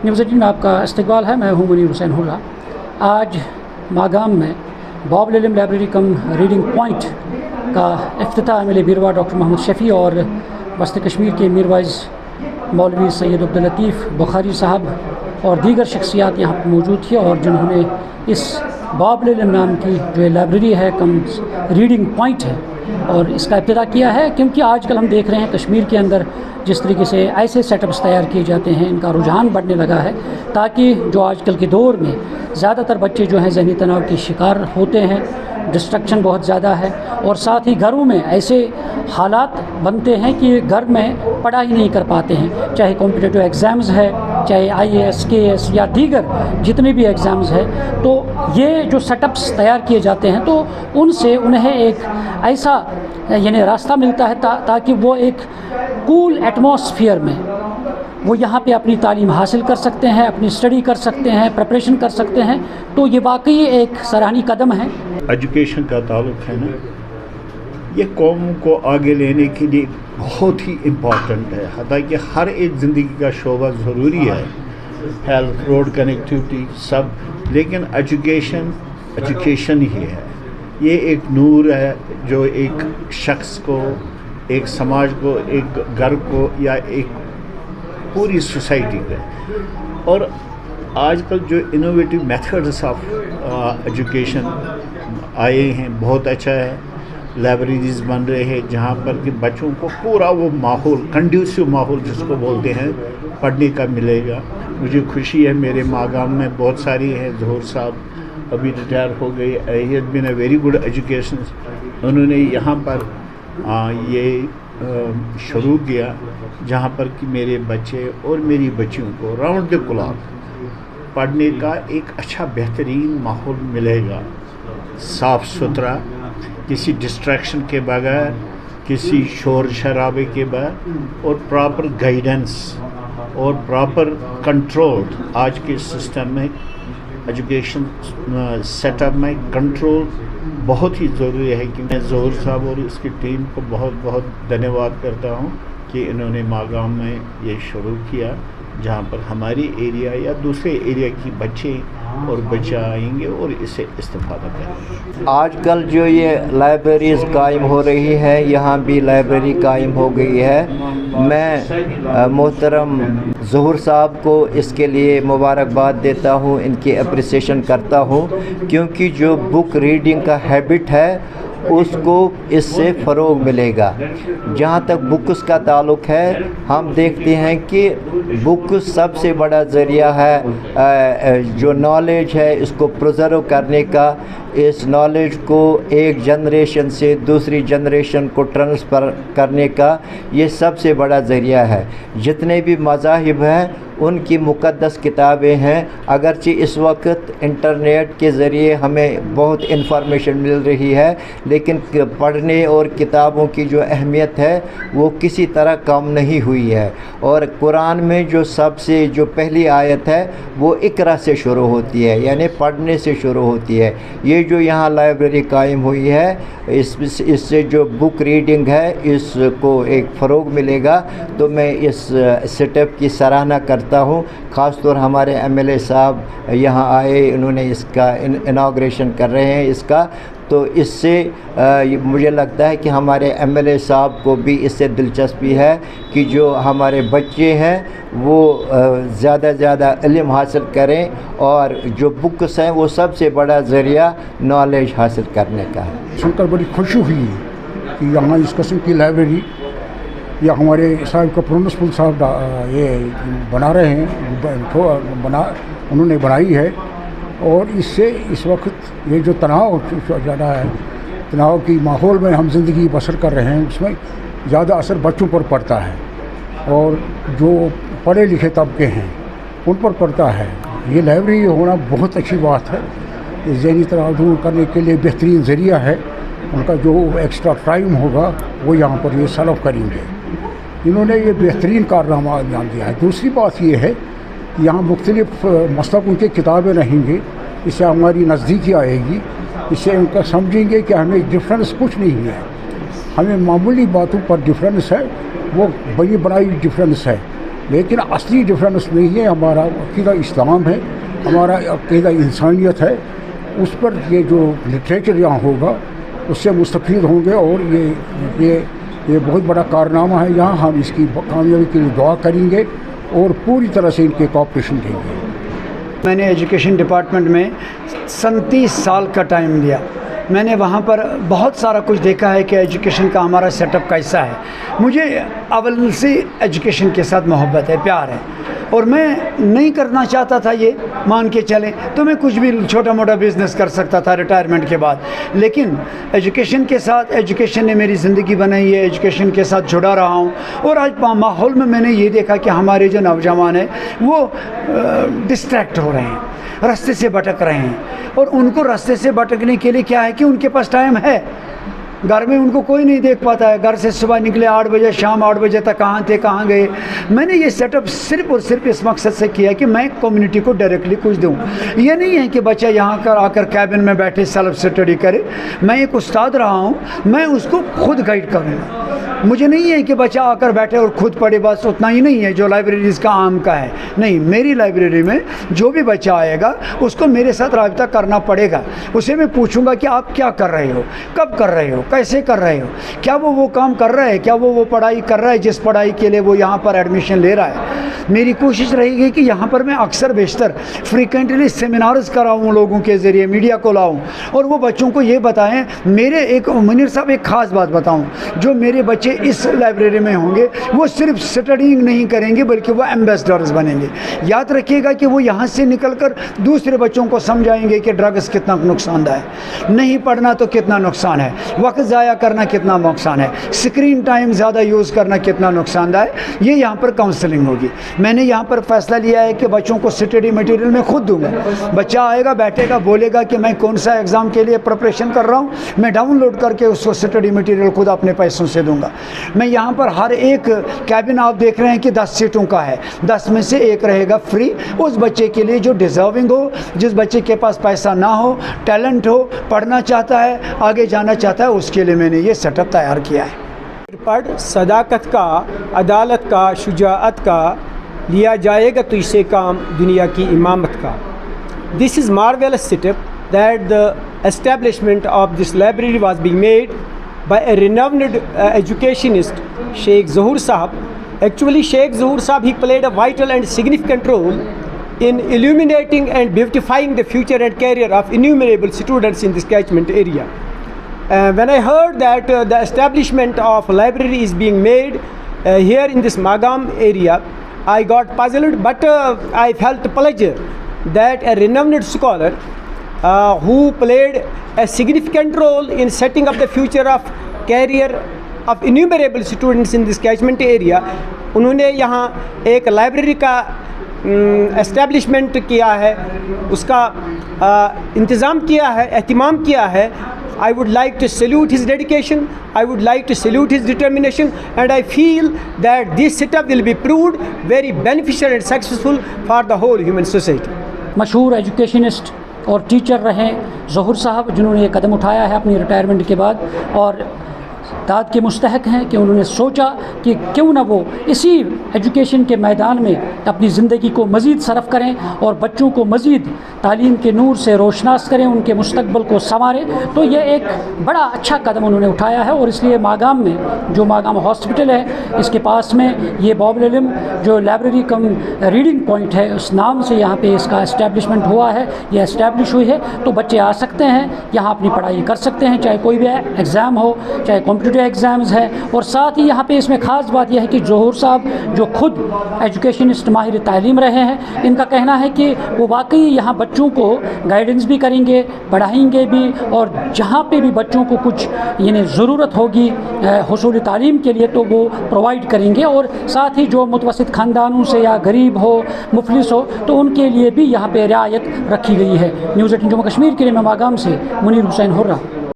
News 18 آپ کا استقبال ہے. میں ہوں منیر حسین حلا. آج ماگام میں باب العلم لائبریری کم ریڈنگ پوائنٹ کا افتتاح MLA بیروا ڈاکٹر محمد شفیع اور وسط کشمیر کے میر وائز مولوی سید عبداللطیف بخاری صاحب اور دیگر شخصیات یہاں پر موجود تھی، اور جنہوں نے اس باب العلم نام کی جو لائبریری ہے کم ریڈنگ پوائنٹ ہے اور اس کا ابتدا کیا ہے. کیونکہ آج کل ہم دیکھ رہے ہیں کشمیر کے اندر جس طریقے سے ایسے سیٹ اپس تیار کیے جاتے ہیں، ان کا رجحان بڑھنے لگا ہے تاکہ جو آج کل کے دور میں زیادہ تر بچے جو ہیں ذہنی تناؤ کے شکار ہوتے ہیں، ڈسٹرکشن بہت زیادہ ہے، اور ساتھ ہی گھروں میں ایسے حالات بنتے ہیں کہ گھر میں پڑھائی نہیں کر پاتے ہیں، چاہے کمپٹیٹیو ایگزامز ہے، چاہے IAS KS یا دیگر جتنے بھی ایگزامز ہیں. تو یہ جو سیٹ اپس تیار کیے جاتے ہیں تو ان سے انہیں ایک ایسا یعنی راستہ ملتا ہے تاکہ وہ ایک کول ایٹماسفیئر میں وہ یہاں پہ اپنی تعلیم حاصل کر سکتے ہیں، اپنی اسٹڈی کر سکتے ہیں، پریپریشن کر سکتے ہیں. تو یہ واقعی ایک سراہنی قدم ہے. ایجوکیشن کا تعلق ہے نا، یہ قوم کو آگے لینے کے لیے بہت ہی امپورٹنٹ ہے. حتیٰ کہ ہر ایک زندگی کا شعبہ ضروری ہے، ہیلتھ، روڈ کنیکٹیوٹی سب، لیکن ایجوکیشن ہی ہے. یہ ایک نور ہے جو ایک شخص کو، ایک سماج کو، ایک گھر کو یا ایک پوری سوسائٹی کو. اور آج کل جو انوویٹو میتھڈس آف ایجوکیشن آئے ہیں بہت اچھا ہے. لائبریریز بن رہے ہیں جہاں پر کہ بچوں کو پورا وہ ماحول، کنڈیوسو ماحول جس کو بولتے ہیں، پڑھنے کا ملے گا. مجھے خوشی ہے میرے ماگام میں بہت ساری ہیں. ظہور صاحب ابھی ریٹائر ہو گئی. He has been a very good education. انہوں نے یہاں پر یہ شروع کیا جہاں پر کہ میرے بچے اور میری بچیوں کو راؤنڈ دی کلاک پڑھنے کا ایک اچھا بہترین ماحول ملے گا، صاف ستھرا، کسی ڈسٹریکشن کے بغیر، کسی شور شرابے کے بغیر، اور پراپر گائیڈنس اور پراپر کنٹرول. آج کے سسٹم میں ایجوکیشن سیٹ اپ میں کنٹرول بہت ہی ضروری ہے. کہ میں ظہور صاحب اور اس کی ٹیم کو بہت بہت دھنیہ واد کرتا ہوں کہ انہوں نے ماگام میں یہ شروع کیا جہاں پر ہماری ایریا یا دوسرے ایریا کی بچے اور بچہ آئیں گے اور اس سے استفادہ کریں گے. آج کل جو یہ لائبریریز قائم ہو رہی ہے، یہاں بھی لائبریری قائم ہو گئی ہے. میں محترم ظہور صاحب کو اس کے لیے مبارکباد دیتا ہوں، ان کی اپریسیشن کرتا ہوں، کیونکہ جو بک ریڈنگ کا ہیبٹ ہے اس کو اس سے فروغ ملے گا. جہاں تک بکس کا تعلق ہے، ہم دیکھتے ہیں کہ بک سب سے بڑا ذریعہ ہے جو نالج ہے اس کو پرزرو کرنے کا، اس نالج کو ایک جنریشن سے دوسری جنریشن کو ٹرانسفر کرنے کا. یہ سب سے بڑا ذریعہ ہے. جتنے بھی مذاہب ہیں ان کی مقدس کتابیں ہیں. اگرچہ اس وقت انٹرنیٹ کے ذریعے ہمیں بہت انفارمیشن مل رہی ہے، لیکن پڑھنے اور کتابوں کی جو اہمیت ہے وہ کسی طرح کم نہیں ہوئی ہے. اور قرآن میں جو سب سے جو پہلی آیت ہے وہ اقرا سے شروع ہوتی ہے، یعنی پڑھنے سے شروع ہوتی ہے. یہ جو یہاں لائبریری قائم ہوئی ہے، اس سے جو بک ریڈنگ ہے اس کو ایک فروغ ملے گا. تو میں اس سٹیپ کی سراہنا کرتا ہوں. خاص طور ہمارے MLA صاحب یہاں آئے، انہوں نے اس کا اناگریشن کر رہے ہیں اس کا. تو اس سے مجھے لگتا ہے کہ ہمارے MLA صاحب کو بھی اس سے دلچسپی ہے کہ جو ہمارے بچے ہیں وہ زیادہ زیادہ علم حاصل کریں، اور جو بکس ہیں وہ سب سے بڑا ذریعہ نالج حاصل کرنے کا ہے. سن کر بڑی خوشی ہوئی کہ یہاں اس قسم کی لائبریری یا ہمارے صاحب کا پرنسپل صاحب یہ بنا رہے ہیں، انہوں نے بنائی ہے. اور اس سے اس وقت یہ جو تناؤ زیادہ ہے، تناؤ کی ماحول میں ہم زندگی بسر کر رہے ہیں، اس میں زیادہ اثر بچوں پر پڑتا ہے اور جو پڑھے لکھے طبقے ہیں ان پر پڑتا ہے. یہ لائبریری ہونا بہت اچھی بات ہے. ذہنی تناؤ دور کرنے کے لیے بہترین ذریعہ ہے. ان کا جو ایکسٹرا ٹائم ہوگا وہ یہاں پر یہ سلو کریں گے. انہوں نے یہ بہترین کارنامہ انجام دیا ہے. دوسری بات یہ ہے کہ یہاں مختلف مسلکوں کی کتابیں رہیں گی، اس سے ہماری نزدیکی آئے گی، اس سے ان کا سمجھیں گے کہ ہمیں ڈفرینس کچھ نہیں ہے، ہمیں معمولی باتوں پر ڈفرینس ہے، وہ بنی بنائی ڈفرینس ہے، لیکن اصلی ڈفرینس نہیں ہے، ہمارا عقیدہ اسلام ہے، ہمارا عقیدہ انسانیت ہے. اس پر یہ جو لٹریچر یہاں ہوگا اس سے مستفید ہوں گے، اور یہ بہت بڑا کارنامہ ہے یہاں. ہم اس کی کامیابی کے لیے دعا کریں گے اور پوری طرح سے ان کے کوآپریشن دیں گے. میں نے ایجوکیشن ڈپارٹمنٹ میں 37 سال کا ٹائم لیا. میں نے وہاں پر بہت سارا کچھ دیکھا ہے کہ ایجوکیشن کا ہمارا سیٹ اپ کیسا ہے. مجھے اول سے ایجوکیشن کے ساتھ محبت ہے، پیار ہے، اور میں نہیں کرنا چاہتا تھا یہ مان کے چلیں تو میں کچھ بھی چھوٹا موٹا بزنس کر سکتا تھا ریٹائرمنٹ کے بعد. لیکن ایجوکیشن کے ساتھ، ایجوکیشن نے میری زندگی بنائی ہے، ایجوکیشن کے ساتھ جڑا رہا ہوں. اور آج ماحول میں نے یہ دیکھا کہ ہمارے جو نوجوان ہیں وہ ڈسٹریکٹ ہو رہے ہیں، راستے سے بھٹک رہے ہیں. اور ان کو راستے سے بھٹکنے کے لیے کیا ہے کہ ان کے پاس ٹائم ہے، گھر میں ان کو کوئی نہیں دیکھ پاتا ہے. گھر سے صبح نکلے 8 بجے، شام 8 بجے تک کہاں تھے، کہاں گئے. میں نے یہ سیٹ اپ صرف اور صرف اس مقصد سے کیا کہ میں کمیونٹی کو ڈائریکٹلی کچھ دوں. یہ نہیں ہے کہ بچہ یہاں آ کر کیبن میں بیٹھے سیلف اسٹڈی کرے. میں ایک استاد رہا ہوں، میں اس کو خود گائیڈ کروں. مجھے نہیں ہے کہ بچہ آ کر بیٹھے اور خود پڑھے، بس اتنا ہی نہیں ہے جو لائبریریز کا عام کا ہے. نہیں، میری لائبریری میں جو بھی بچہ آئے گا اس کو میرے ساتھ رابطہ کرنا پڑے گا. اسے میں پوچھوں گا کہ آپ کیا کر رہے ہو، کب کر رہے ہو، کیسے کر رہے ہو، کیا وہ کام کر رہا ہے، کیا وہ پڑھائی کر رہا ہے جس پڑھائی کے لیے وہ یہاں پر ایڈمیشن لے رہا ہے. میری کوشش رہے گی کہ یہاں پر میں اکثر بیشتر فریکوینٹلی سیمینارز کراؤں، لوگوں کے ذریعے میڈیا کو لاؤں، اور وہ بچوں کو یہ بتائیں. میرے ایک منیر صاحب ایک خاص بات بتاؤں، جو میرے بچے اس لائبریری میں ہوں گے وہ صرف اسٹڈینگ نہیں کریں گے بلکہ وہ ایمبیسڈرز بنیں گے. یاد رکھیے گا کہ وہ یہاں سے نکل کر دوسرے بچوں کو سمجھائیں گے کہ ڈرگز کتنا نقصان دہ ہے، نہیں پڑھنا تو کتنا نقصان ہے، وقت ضائع کرنا کتنا نقصان ہے، اسکرین ٹائم زیادہ یوز کرنا کتنا نقصان دہ ہے. یہ یہاں پر کاؤنسلنگ ہوگی. میں نے یہاں پر فیصلہ لیا ہے کہ بچوں کو اسٹڈی مٹیریل میں خود دوں گا. بچہ آئے گا، بیٹھے گا، بولے گا کہ میں کون سا ایگزام کے لیے پریپریشن کر رہا ہوں، میں ڈاؤن لوڈ کر کے اس کو اسٹڈی مٹیریل خود اپنے پیسوں سے دوں گا. میں یہاں پر ہر ایک کیبن آپ دیکھ رہے ہیں کہ 10 سیٹوں کا ہے، 10 میں سے ایک رہے گا فری اس بچے کے لیے جو ڈیزرونگ ہو، جس بچے کے پاس پیسہ نہ ہو، ٹیلنٹ ہو، پڑھنا چاہتا ہے، آگے جانا چاہتا ہے، اس کے لیے میں نے یہ سیٹ اپ تیار کیا ہے. پڑھ صداقت کا، عدالت کا، شجاعت کا، لیا جائے گا تو اسے کام دنیا کی امامت کا. This is marvelous setup that the establishment of this library was being made by a renowned educationist, Sheikh Zuhur Sahab. Actually, Sheikh Zuhur Sahab, he played a vital and significant role in illuminating and beautifying the future and career of innumerable students in this catchment area. When I heard that the establishment of library is being made here in this Magam area, I got puzzled, but I felt pleasure that a renowned scholar who played a significant role in setting up the future of career of innumerable students in this catchment area, انہوں نے یہاں ایک library کا establishment کیا ہے، اس کا انتظام کیا ہے، اہتمام کیا ہے. I would like to salute his dedication, I would like to salute his determination, and I feel that this setup will be proved very beneficial and successful for the whole human society. مشہور educationist اور teacher رہے ظہور صاحب، جنہوں نے یہ قدم اٹھایا ہے اپنی ریٹائرمنٹ کے بعد، اور داد کے مستحق ہیں کہ انہوں نے سوچا کہ کیوں نہ وہ اسی ایجوکیشن کے میدان میں اپنی زندگی کو مزید صرف کریں اور بچوں کو مزید تعلیم کے نور سے روشناس کریں، ان کے مستقبل کو سنواریں. تو یہ ایک بڑا اچھا قدم انہوں نے اٹھایا ہے، اور اس لیے ماگام میں جو ماگام ہاسپٹل ہے اس کے پاس میں یہ باب العلم جو لائبریری کم ریڈنگ پوائنٹ ہے، اس نام سے یہاں پہ اس کا اسٹیبلشمنٹ ہوا ہے، یہ اسٹیبلش ہوئی ہے. تو بچے آ سکتے ہیں یہاں اپنی پڑھائی کر سکتے ہیں، چاہے کوئی بھی ایگزام ہو، چاہے کمپیوٹر ایگزامز ہے. اور ساتھ ہی یہاں پہ اس میں خاص بات یہ ہے کہ ظہور صاحب جو خود ایجوکیشنسٹ ماہر تعلیم رہے ہیں، ان کا کہنا ہے کہ وہ واقعی یہاں بچوں کو گائیڈنس بھی کریں گے، پڑھائیں گے بھی، اور جہاں پہ بھی بچوں کو کچھ یعنی ضرورت ہوگی حصول تعلیم کے لیے تو وہ پرووائڈ کریں گے. اور ساتھ ہی جو متوسط خاندانوں سے یا غریب ہو، مفلس ہو، تو ان کے لیے بھی یہاں پہ رعایت رکھی گئی ہے. نیوز 18 جموں کشمیر کے لیے میں ماگام سے منیر حسین ہرہ.